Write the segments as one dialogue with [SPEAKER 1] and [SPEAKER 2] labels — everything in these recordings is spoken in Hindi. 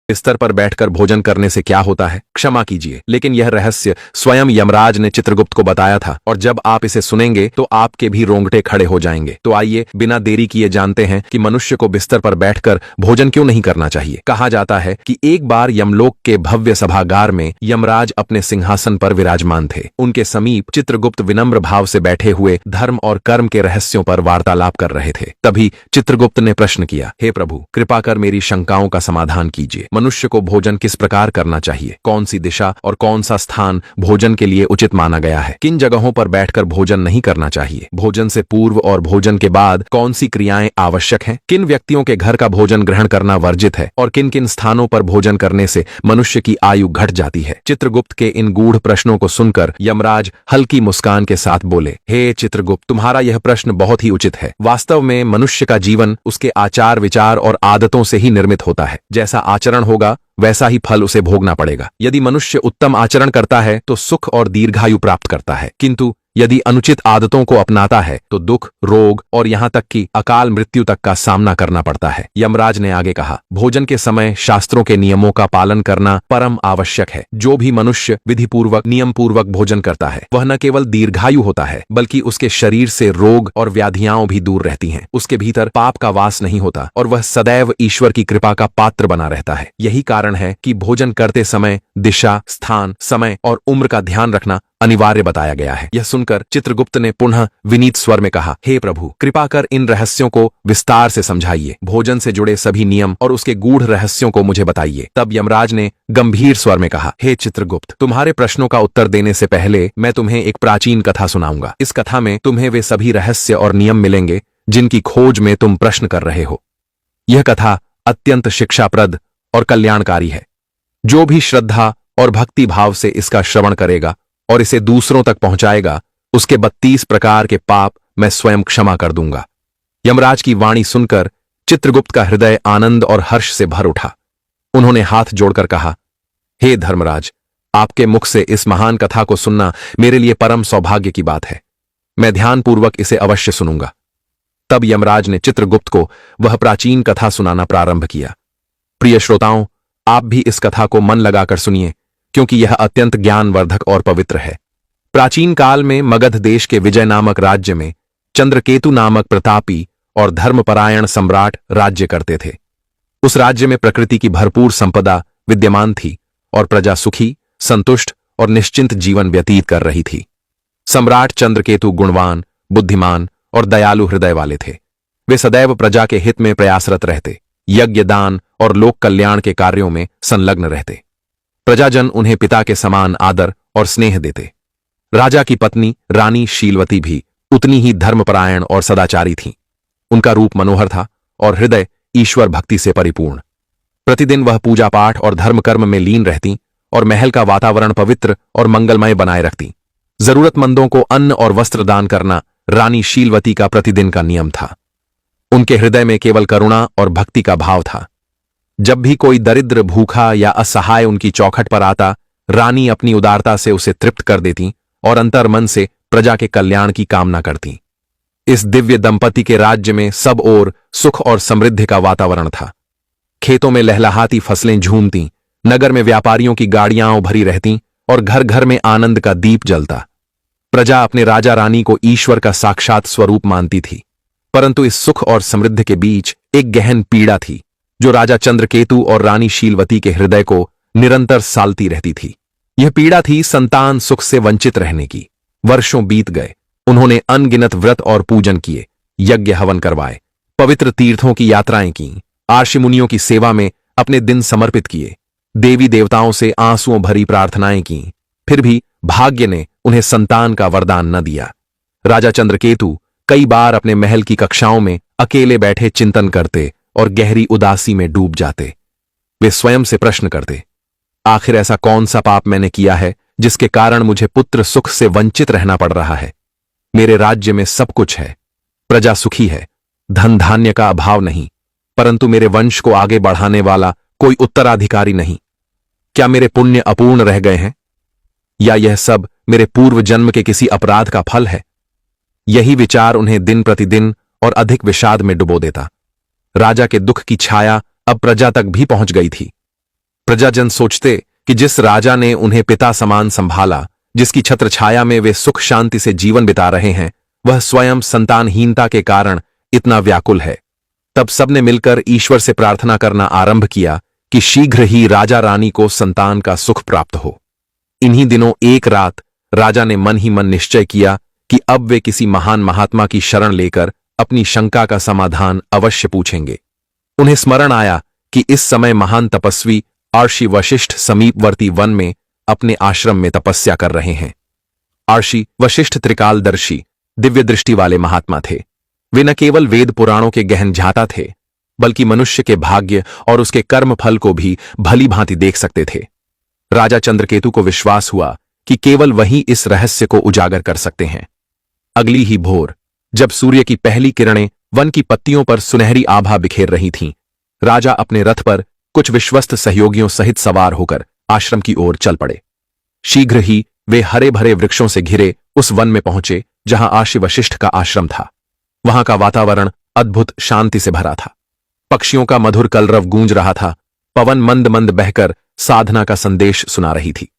[SPEAKER 1] बिस्तर पर बैठकर भोजन करने से क्या होता है? क्षमा कीजिए, लेकिन यह रहस्य स्वयं यमराज ने चित्रगुप्त को बताया था, और जब आप इसे सुनेंगे तो आपके भी रोंगटे खड़े हो जाएंगे। तो आइए बिना देरी किए जानते हैं कि मनुष्य को बिस्तर पर बैठकर भोजन क्यों नहीं करना चाहिए। कहा जाता है कि एक बार यमलोक के भव्य सभागार में यमराज अपने सिंहासन पर विराजमान थे। उनके समीप चित्रगुप्त विनम्र भाव से बैठे हुए धर्म और कर्म के रहस्यों पर वार्तालाप कर रहे थे। तभी चित्रगुप्त ने प्रश्न किया, हे प्रभु, कृपा कर मेरी शंकाओं का समाधान कीजिए। मनुष्य को भोजन किस प्रकार करना चाहिए? कौन सी दिशा और कौन सा स्थान भोजन के लिए उचित माना गया है? किन जगहों पर बैठकर भोजन नहीं करना चाहिए? भोजन से पूर्व और भोजन के बाद कौन सी क्रियाएं आवश्यक हैं? किन व्यक्तियों के घर का भोजन ग्रहण करना वर्जित है और किन किन स्थानों पर भोजन करने से मनुष्य की आयु घट जाती है? चित्रगुप्त के इन गूढ़ प्रश्नों को सुनकर यमराज हल्की मुस्कान के साथ बोले, हे चित्रगुप्त, तुम्हारा यह प्रश्न बहुत ही उचित है। वास्तव में मनुष्य का जीवन उसके आचार विचार और आदतों से ही निर्मित होता है। जैसा आचरण होगा वैसा ही फल उसे भोगना पड़ेगा। यदि मनुष्य उत्तम आचरण करता है तो सुख और दीर्घायु प्राप्त करता है, किंतु यदि अनुचित आदतों को अपनाता है तो दुख, रोग और यहां तक कि अकाल मृत्यु तक का सामना करना पड़ता है। यमराज ने आगे कहा, भोजन के समय शास्त्रों के नियमों का पालन करना परम आवश्यक है। जो भी मनुष्य विधिपूर्वक नियम पूर्वक भोजन करता है वह न केवल दीर्घायु होता है बल्कि उसके शरीर से रोग और व्याधियां भी दूर रहती हैं। उसके भीतर पाप का वास नहीं होता और वह सदैव ईश्वर की कृपा का पात्र बना रहता है। यही कारण है कि भोजन करते समय दिशा, स्थान, समय और उम्र का ध्यान रखना अनिवार्य बताया गया है। यह सुनकर चित्रगुप्त ने पुनः विनीत स्वर में कहा, हे प्रभु, कृपा कर इन रहस्यों को विस्तार से समझाइए। भोजन से जुड़े सभी नियम और उसके गूढ़ रहस्यों को मुझे बताइए। तब यमराज ने गंभीर स्वर में कहा, हे चित्रगुप्त, तुम्हारे प्रश्नों का उत्तर देने से पहले मैं तुम्हें एक प्राचीन कथा सुनाऊंगा। इस कथा में तुम्हें वे सभी रहस्य और नियम मिलेंगे जिनकी खोज में तुम प्रश्न कर रहे हो। यह कथा अत्यंत शिक्षाप्रद और कल्याणकारी है। जो भी श्रद्धा और भक्ति भाव से इसका श्रवण करेगा और इसे दूसरों तक पहुंचाएगा, उसके 32 प्रकार के पाप मैं स्वयं क्षमा कर दूंगा। यमराज की वाणी सुनकर चित्रगुप्त का हृदय आनंद और हर्ष से भर उठा। उन्होंने हाथ जोड़कर कहा, हे धर्मराज, आपके मुख से इस महान कथा को सुनना मेरे लिए परम सौभाग्य की बात है। मैं ध्यानपूर्वक इसे अवश्य सुनूंगा। तब यमराज ने चित्रगुप्त को वह प्राचीन कथा सुनाना प्रारंभ किया। प्रिय श्रोताओं, आप भी इस कथा को मन लगाकर सुनिए, क्योंकि यह अत्यंत ज्ञानवर्धक और पवित्र है। प्राचीन काल में मगध देश के विजय नामक राज्य में चंद्रकेतु नामक प्रतापी और धर्मपरायण सम्राट राज्य करते थे। उस राज्य में प्रकृति की भरपूर संपदा विद्यमान थी और प्रजा सुखी, संतुष्ट और निश्चिंत जीवन व्यतीत कर रही थी। सम्राट चंद्रकेतु गुणवान, बुद्धिमान और दयालु हृदय वाले थे। वे सदैव प्रजा के हित में प्रयासरत रहते, यज्ञ, दान और लोक कल्याण के कार्यों में संलग्न रहते। प्रजाजन उन्हें पिता के समान आदर और स्नेह देते। राजा की पत्नी रानी शीलवती भी उतनी ही धर्मपरायण और सदाचारी थीं। उनका रूप मनोहर था और हृदय ईश्वर भक्ति से परिपूर्ण। प्रतिदिन वह पूजा पाठ और धर्म कर्म में लीन रहती और महल का वातावरण पवित्र और मंगलमय बनाए रखती। जरूरतमंदों को अन्न और वस्त्र दान करना रानी शीलवती का प्रतिदिन का नियम था। उनके हृदय में केवल करुणा और भक्ति का भाव था। जब भी कोई दरिद्र, भूखा या असहाय उनकी चौखट पर आता, रानी अपनी उदारता से उसे तृप्त कर देती और अंतर्मन से प्रजा के कल्याण की कामना करती। इस दिव्य दंपति के राज्य में सब ओर सुख और समृद्धि का वातावरण था। खेतों में लहलहाती फसलें झूमती, नगर में व्यापारियों की गाड़ियां भरी रहती और घर घर में आनंद का दीप जलता। प्रजा अपने राजा रानी को ईश्वर का साक्षात स्वरूप मानती थी। परंतु इस सुख और समृद्धि के बीच एक गहन पीड़ा थी जो राजा चंद्रकेतु और रानी शीलवती के हृदय को निरंतर सालती रहती थी। यह पीड़ा थी संतान सुख से वंचित रहने की। वर्षों बीत गए। उन्होंने अनगिनत व्रत और पूजन किए, यज्ञ हवन करवाए, पवित्र तीर्थों की यात्राएं की, आर्षि मुनियों की सेवा में अपने दिन समर्पित किए, देवी देवताओं से आंसुओं भरी प्रार्थनाएं की। फिर भी भाग्य ने उन्हें संतान का वरदान न दिया। राजा चंद्रकेतु कई बार अपने महल की कक्षाओं में अकेले बैठे चिंतन करते और गहरी उदासी में डूब जाते। वे स्वयं से प्रश्न करते, आखिर ऐसा कौन सा पाप मैंने किया है जिसके कारण मुझे पुत्र सुख से वंचित रहना पड़ रहा है? मेरे राज्य में सब कुछ है, प्रजा सुखी है, धन धान्य का अभाव नहीं, परंतु मेरे वंश को आगे बढ़ाने वाला कोई उत्तराधिकारी नहीं। क्या मेरे पुण्य अपूर्ण रह गए हैं, या यह सब मेरे पूर्व जन्म के किसी अपराध का फल है? यही विचार उन्हें दिन प्रतिदिन और अधिक विषाद में डुबो देता। राजा के दुख की छाया अब प्रजा तक भी पहुंच गई थी। प्रजाजन सोचते कि जिस राजा ने उन्हें पिता समान संभाला, जिसकी छत्रछाया में वे सुख शांति से जीवन बिता रहे हैं, वह स्वयं संतानहीनता के कारण इतना व्याकुल है। तब सबने मिलकर ईश्वर से प्रार्थना करना आरंभ किया कि शीघ्र ही राजा रानी को संतान का सुख प्राप्त हो। इन्हीं दिनों एक रात राजा ने मन ही मन निश्चय किया कि अब वे किसी महान महात्मा की शरण लेकर अपनी शंका का समाधान अवश्य पूछेंगे। उन्हें स्मरण आया कि इस समय महान तपस्वी अर्षि वशिष्ठ समीपवर्ती वन में अपने आश्रम में तपस्या कर रहे हैं। अर्षि वशिष्ठ त्रिकालदर्शी दिव्य दृष्टि वाले महात्मा थे। वे न केवल वेद पुराणों के गहन झाता थे, बल्कि मनुष्य के भाग्य और उसके कर्म फल को भी भली भांति देख सकते थे। राजा चंद्रकेतु को विश्वास हुआ कि केवल वही इस रहस्य को उजागर कर सकते हैं। अगली ही भोर, जब सूर्य की पहली किरणें वन की पत्तियों पर सुनहरी आभा बिखेर रही थीं, राजा अपने रथ पर कुछ विश्वस्त सहयोगियों सहित सवार होकर आश्रम की ओर चल पड़े। शीघ्र ही वे हरे भरे वृक्षों से घिरे उस वन में पहुंचे जहां अर्षि वशिष्ठ का आश्रम था। वहां का वातावरण अद्भुत शांति से भरा था। पक्षियों का मधुर कलरव गूंज रहा था। पवन मंद मंद बहकर साधना का संदेश सुना रही थी।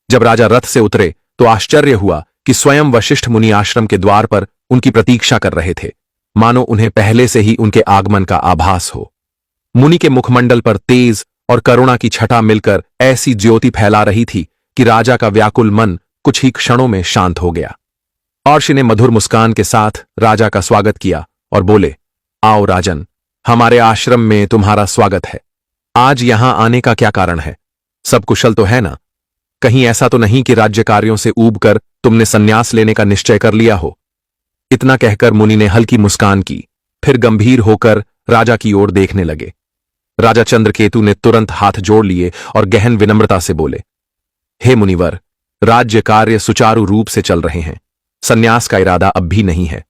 [SPEAKER 1] जब राजा रथ से उतरे तो आश्चर्य हुआ कि स्वयं वशिष्ठ मुनि आश्रम के द्वार पर उनकी प्रतीक्षा कर रहे थे, मानो उन्हें पहले से ही उनके आगमन का आभास हो। मुनि के मुखमंडल पर तेज और करुणा की छटा मिलकर ऐसी ज्योति फैला रही थी कि राजा का व्याकुल मन कुछ ही क्षणों में शांत हो गया। अर्षि ने मधुर मुस्कान के साथ राजा का स्वागत किया और बोले, आओ राजन, हमारे आश्रम में तुम्हारा स्वागत है। आज यहां आने का क्या कारण है? सब कुशल तो है ना? कहीं ऐसा तो नहीं कि राज्य कार्यों से ऊबकर तुमने संन्यास लेने का निश्चय कर लिया हो? इतना कहकर मुनि ने हल्की मुस्कान की, फिर गंभीर होकर राजा की ओर देखने लगे। राजा चंद्रकेतु ने तुरंत हाथ जोड़ लिए और गहन विनम्रता से बोले, हे मुनिवर, राज्य कार्य सुचारू रूप से चल रहे हैं। संन्यास का इरादा अब भी नहीं है,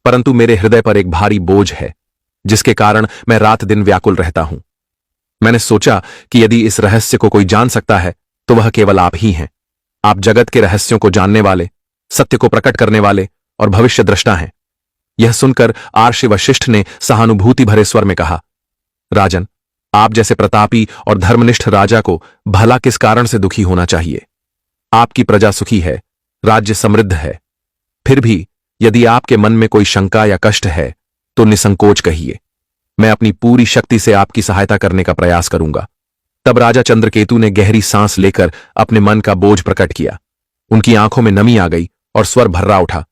[SPEAKER 1] परंतु मेरे हृदय पर एक भारी बोझ है, जिसके कारण मैं रात दिन व्याकुल रहता हूं। मैंने सोचा कि यदि इस रहस्य को कोई जान सकता है तो वह केवल आप ही हैं। आप जगत के रहस्यों को जानने वाले, सत्य को प्रकट करने वाले और भविष्य दृष्टा हैं। यह सुनकर अर्षि वशिष्ठ ने सहानुभूति भरे स्वर में कहा, राजन, आप जैसे प्रतापी और धर्मनिष्ठ राजा को भला किस कारण से दुखी होना चाहिए? आपकी प्रजा सुखी है, राज्य समृद्ध है। फिर भी यदि आपके मन में कोई शंका या कष्ट है तो निसंकोच कहिए। मैं अपनी पूरी शक्ति से आपकी सहायता करने का प्रयास करूंगा। तब राजा चंद्रकेतु ने गहरी सांस लेकर अपने मन का बोझ प्रकट किया। उनकी आंखों में नमी आ गई और स्वर भर्रा उठा,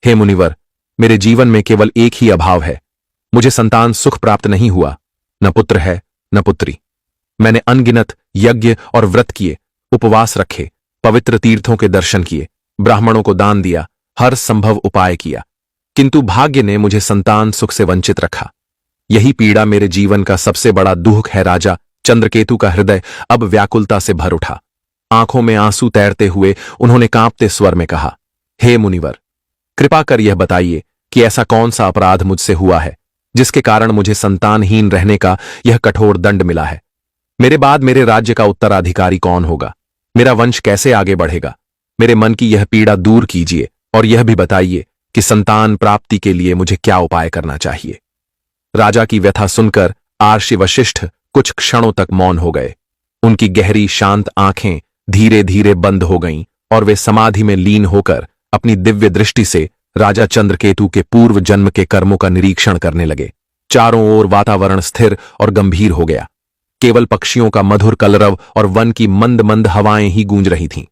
[SPEAKER 1] हे मुनिवर, मेरे जीवन में केवल एक ही अभाव है। मुझे संतान सुख प्राप्त नहीं हुआ, न पुत्र है न पुत्री। मैंने अनगिनत यज्ञ और व्रत किए, उपवास रखे, पवित्र तीर्थों के दर्शन किए, ब्राह्मणों को दान दिया, हर संभव उपाय किया, किंतु भाग्य ने मुझे संतान सुख से वंचित रखा। यही पीड़ा मेरे जीवन का सबसे बड़ा दुख है। राजा चंद्रकेतु का हृदय अब व्याकुलता से भर उठा। आंखों में आंसू तैरते हुए उन्होंने कांपते स्वर में कहा, हे मुनिवर, कृपा कर यह बताइए कि ऐसा कौन सा अपराध मुझसे हुआ है जिसके कारण मुझे संतानहीन रहने का यह कठोर दंड मिला है? मेरे बाद मेरे राज्य का उत्तराधिकारी कौन होगा? मेरा वंश कैसे आगे बढ़ेगा? मेरे मन की यह पीड़ा दूर कीजिए और यह भी बताइए कि संतान प्राप्ति के लिए मुझे क्या उपाय करना चाहिए। राजा की व्यथा सुनकर अर्षि वशिष्ठ कुछ क्षणों तक मौन हो गए। उनकी गहरी शांत आंखें धीरे धीरे बंद हो गईं और वे समाधि में लीन होकर अपनी दिव्य दृष्टि से राजा चंद्रकेतु के पूर्व जन्म के कर्मों का निरीक्षण करने लगे। चारों ओर वातावरण स्थिर और गंभीर हो गया। केवल पक्षियों का मधुर कलरव और वन की मंद मंद हवाएं ही गूंज रही थीं।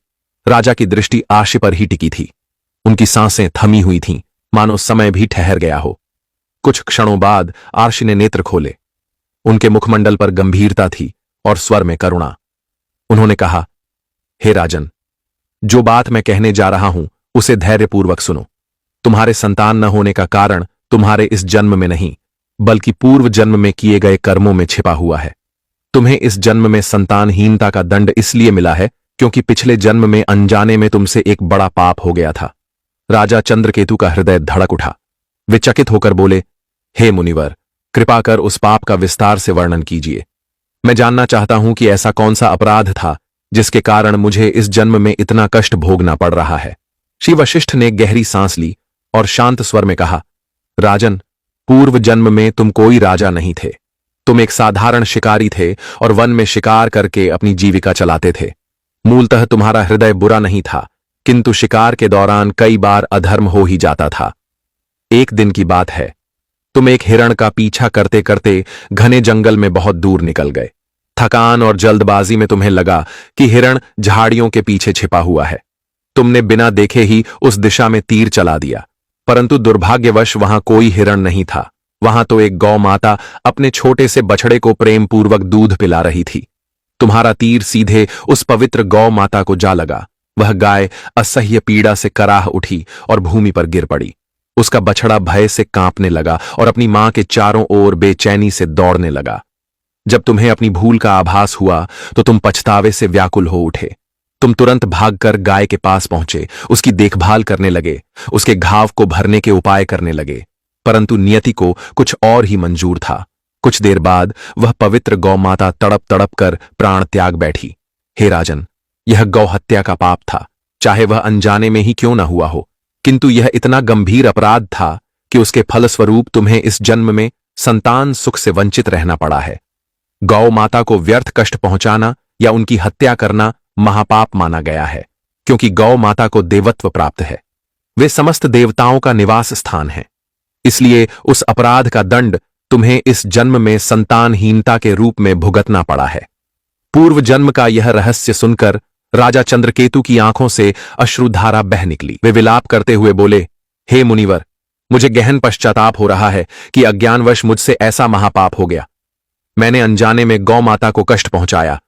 [SPEAKER 1] राजा की दृष्टि अर्षि पर ही टिकी थी। उनकी सांसें थमी हुई थीं, मानो समय भी ठहर गया हो। कुछ क्षणों बाद अर्षि ने नेत्र खोले। उनके मुखमंडल पर गंभीरता थी और स्वर में करुणा। उन्होंने कहा, हे राजन, जो बात मैं कहने जा रहा हूं उसे धैर्यपूर्वक सुनो। तुम्हारे संतान न होने का कारण तुम्हारे इस जन्म में नहीं, बल्कि पूर्व जन्म में किए गए कर्मों में छिपा हुआ है। तुम्हें इस जन्म में संतानहीनता का दंड इसलिए मिला है क्योंकि पिछले जन्म में अनजाने में तुमसे एक बड़ा पाप हो गया था। राजा चंद्रकेतु का हृदय धड़क उठा। वे चकित होकर बोले, हे मुनिवर, कृपा कर उस पाप का विस्तार से वर्णन कीजिए। मैं जानना चाहता हूं कि ऐसा कौन सा अपराध था जिसके कारण मुझे इस जन्म में इतना कष्ट भोगना पड़ रहा है। श्री वशिष्ठ ने गहरी सांस ली और शांत स्वर में कहा, राजन, पूर्व जन्म में तुम कोई राजा नहीं थे। तुम एक साधारण शिकारी थे और वन में शिकार करके अपनी जीविका चलाते थे। मूलतः तुम्हारा हृदय बुरा नहीं था, किंतु शिकार के दौरान कई बार अधर्म हो ही जाता था। एक दिन की बात है, तुम एक हिरण का पीछा करते करते घने जंगल में बहुत दूर निकल गए। थकान और जल्दबाजी में तुम्हें लगा कि हिरण झाड़ियों के पीछे छिपा हुआ है। तुमने बिना देखे ही उस दिशा में तीर चला दिया, परंतु दुर्भाग्यवश वहां कोई हिरण नहीं था। वहां तो एक गौ माता अपने छोटे से बछड़े को प्रेम पूर्वक दूध पिला रही थी। तुम्हारा तीर सीधे उस पवित्र गौ माता को जा लगा। वह गाय असह्य पीड़ा से कराह उठी और भूमि पर गिर पड़ी। उसका बछड़ा भय से कांपने लगा और अपनी मां के चारों ओर बेचैनी से दौड़ने लगा। जब तुम्हें अपनी भूल का आभास हुआ तो तुम पछतावे से व्याकुल हो उठे। तुम तुरंत भागकर गाय के पास पहुंचे, उसकी देखभाल करने लगे, उसके घाव को भरने के उपाय करने लगे, परंतु नियति को कुछ और ही मंजूर था। कुछ देर बाद वह पवित्र गौ माता तड़प तड़प कर प्राण त्याग बैठी। हे राजन, यह गौ हत्या का पाप था, चाहे वह अनजाने में ही क्यों न हुआ हो, किंतु यह इतना गंभीर अपराध था कि उसके फलस्वरूप तुम्हें इस जन्म में संतान सुख से वंचित रहना पड़ा है। गौ माता को व्यर्थ कष्ट पहुंचाना या उनकी हत्या करना महापाप माना गया है, क्योंकि गौ माता को देवत्व प्राप्त है। वे समस्त देवताओं का निवास स्थान है। इसलिए उस अपराध का दंड तुम्हें इस जन्म में संतानहीनता के रूप में भुगतना पड़ा है। पूर्व जन्म का यह रहस्य सुनकर राजा चंद्रकेतु की आंखों से अश्रुधारा बह निकली। वे विलाप करते हुए बोले, हे मुनिवर, मुझे गहन पश्चाताप हो रहा है कि अज्ञानवश मुझसे ऐसा महापाप हो गया। मैंने अनजाने में गौ माता को कष्ट पहुंचाया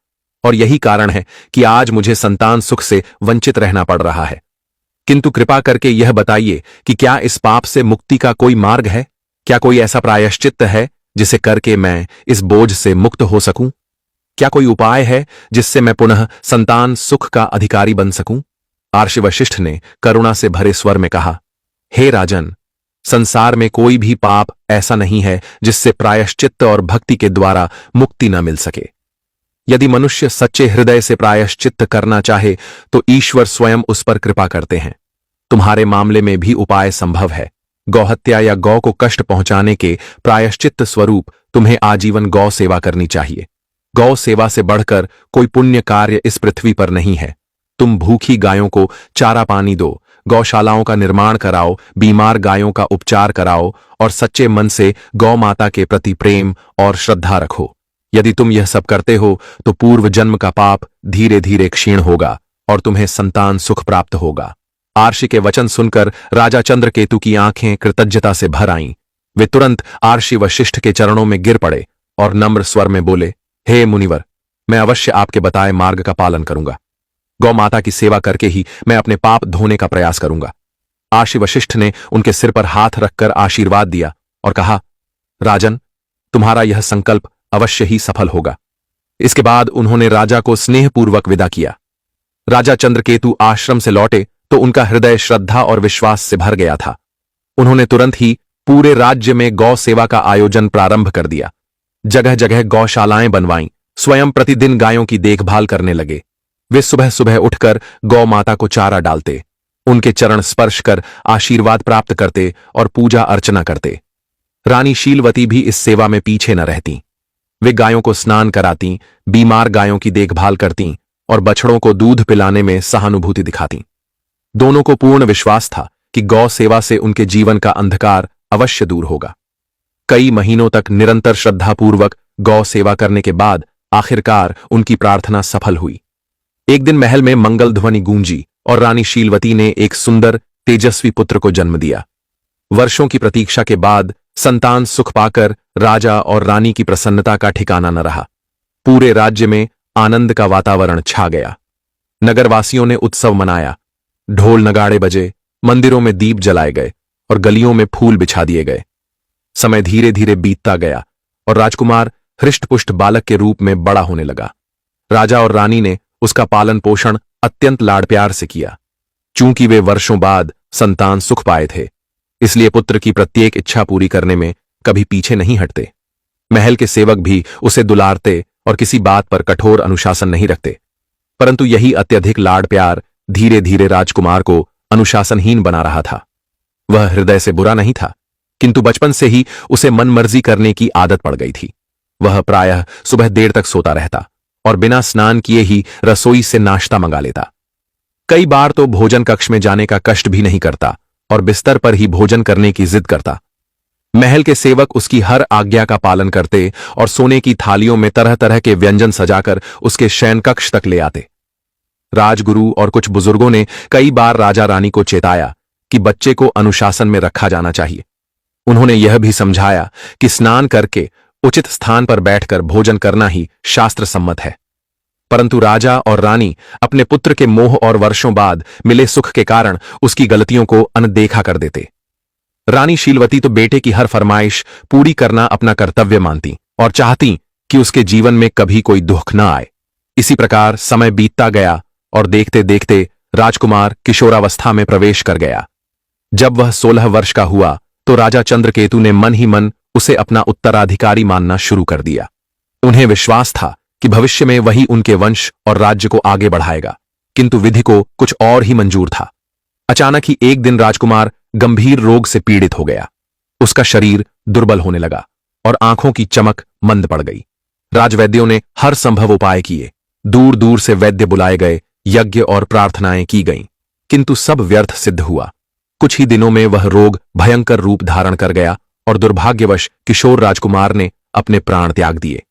[SPEAKER 1] और यही कारण है कि आज मुझे संतान सुख से वंचित रहना पड़ रहा है। किंतु कृपा करके यह बताइए कि क्या इस पाप से मुक्ति का कोई मार्ग है? क्या कोई ऐसा प्रायश्चित्त है जिसे करके मैं इस बोझ से मुक्त हो सकूं? क्या कोई उपाय है जिससे मैं पुनः संतान सुख का अधिकारी बन सकूं? आर्षि वशिष्ठ ने करुणा से भरे स्वर में कहा, हे राजन, संसार में कोई भी पाप ऐसा नहीं है जिससे प्रायश्चित्त और भक्ति के द्वारा मुक्ति न मिल सके। यदि मनुष्य सच्चे हृदय से प्रायश्चित्त करना चाहे तो ईश्वर स्वयं उस पर कृपा करते हैं। तुम्हारे मामले में भी उपाय संभव है। गौहत्या या गौ को कष्ट पहुंचाने के प्रायश्चित्त स्वरूप तुम्हें आजीवन गौ सेवा करनी चाहिए। गौ सेवा से बढ़कर कोई पुण्य कार्य इस पृथ्वी पर नहीं है। तुम भूखी गायों को चारा पानी दो, गौशालाओं का निर्माण कराओ, बीमार गायों का उपचार कराओ और सच्चे मन से गौ माता के प्रति प्रेम और श्रद्धा रखो। यदि तुम यह सब करते हो तो पूर्व जन्म का पाप धीरे धीरे क्षीण होगा और तुम्हें संतान सुख प्राप्त होगा। आर्षि के वचन सुनकर राजा चंद्रकेतु की आंखें कृतज्ञता से भर आईं। वे तुरंत आर्षि वशिष्ठ के चरणों में गिर पड़े और नम्र स्वर में बोले, हे मुनिवर, मैं अवश्य आपके बताए मार्ग का पालन करूंगा। गौ माता की सेवा करके ही मैं अपने पाप धोने का प्रयास करूंगा। आर्षि वशिष्ठ ने उनके सिर पर हाथ रखकर आशीर्वाद दिया और कहा, राजन, तुम्हारा यह संकल्प अवश्य ही सफल होगा। इसके बाद उन्होंने राजा को स्नेहपूर्वक विदा किया। राजा चंद्रकेतु आश्रम से लौटे तो उनका हृदय श्रद्धा और विश्वास से भर गया था। उन्होंने तुरंत ही पूरे राज्य में गौ सेवा का आयोजन प्रारंभ कर दिया। जगह जगह गौशालाएं बनवाईं, स्वयं प्रतिदिन गायों की देखभाल करने लगे। वे सुबह सुबह उठकर गौ माता को चारा डालते, उनके चरण स्पर्श कर आशीर्वाद प्राप्त करते और पूजा अर्चना करते। रानी शीलवती भी इस सेवा में पीछे न रहती। वे गायों को स्नान कराती, बीमार गायों की देखभाल करती और बछड़ों को दूध पिलाने में सहानुभूति दिखाती। दोनों को पूर्ण विश्वास था कि गौ सेवा से उनके जीवन का अंधकार अवश्य दूर होगा। कई महीनों तक निरंतर श्रद्धापूर्वक गौ सेवा करने के बाद आखिरकार उनकी प्रार्थना सफल हुई। एक दिन महल में मंगल ध्वनि गूंजी और रानी शीलवती ने एक सुंदर तेजस्वी पुत्र को जन्म दिया। वर्षों की प्रतीक्षा के बाद संतान सुख पाकर राजा और रानी की प्रसन्नता का ठिकाना न रहा। पूरे राज्य में आनंद का वातावरण छा गया। नगरवासियों ने उत्सव मनाया, ढोल नगाड़े बजे, मंदिरों में दीप जलाए गए और गलियों में फूल बिछा दिए गए। समय धीरे धीरे बीतता गया और राजकुमार हृष्टपुष्ट बालक के रूप में बड़ा होने लगा। राजा और रानी ने उसका पालन पोषण अत्यंत लाड़ प्यार से किया। चूंकि वे वर्षों बाद संतान सुख पाए थे, इसलिए पुत्र की प्रत्येक इच्छा पूरी करने में कभी पीछे नहीं हटते। महल के सेवक भी उसे दुलारते और किसी बात पर कठोर अनुशासन नहीं रखते। परंतु यही अत्यधिक लाड़ प्यार धीरे धीरे राजकुमार को अनुशासनहीन बना रहा था। वह हृदय से बुरा नहीं था, किंतु बचपन से ही उसे मनमर्जी करने की आदत पड़ गई थी। वह प्रायः सुबह देर तक सोता रहता और बिना स्नान किए ही रसोई से नाश्ता मंगा लेता। कई बार तो भोजन कक्ष में जाने का कष्ट भी नहीं करता और बिस्तर पर ही भोजन करने की जिद करता। महल के सेवक उसकी हर आज्ञा का पालन करते और सोने की थालियों में तरह तरह के व्यंजन सजाकर उसके शयन कक्ष तक ले आते। राजगुरु और कुछ बुजुर्गों ने कई बार राजा रानी को चेताया कि बच्चे को अनुशासन में रखा जाना चाहिए। उन्होंने यह भी समझाया कि स्नान करके उचित स्थान पर बैठकर भोजन करना ही शास्त्र सम्मत है। परंतु राजा और रानी अपने पुत्र के मोह और वर्षों बाद मिले सुख के कारण उसकी गलतियों को अनदेखा कर देते। रानी शीलवती तो बेटे की हर फरमाइश पूरी करना अपना कर्तव्य मानती और चाहती कि उसके जीवन में कभी कोई दुख न आए। इसी प्रकार समय बीतता गया और देखते देखते राजकुमार किशोरावस्था में प्रवेश कर गया। जब वह 16 वर्ष का हुआ तो राजा चंद्रकेतु ने मन ही मन उसे अपना उत्तराधिकारी मानना शुरू कर दिया। उन्हें विश्वास था कि भविष्य में वही उनके वंश और राज्य को आगे बढ़ाएगा, किंतु विधि को कुछ और ही मंजूर था। अचानक ही एक दिन राजकुमार गंभीर रोग से पीड़ित हो गया। उसका शरीर दुर्बल होने लगा और आंखों की चमक मंद पड़ गई। राजवैद्यों ने हर संभव उपाय किए, दूर दूर से वैद्य बुलाए गए, यज्ञ और प्रार्थनाएं की गईं, किंतु सब व्यर्थ सिद्ध हुआ। कुछ ही दिनों में वह रोग भयंकर रूप धारण कर गया और दुर्भाग्यवश किशोर राजकुमार ने अपने प्राण त्याग दिए।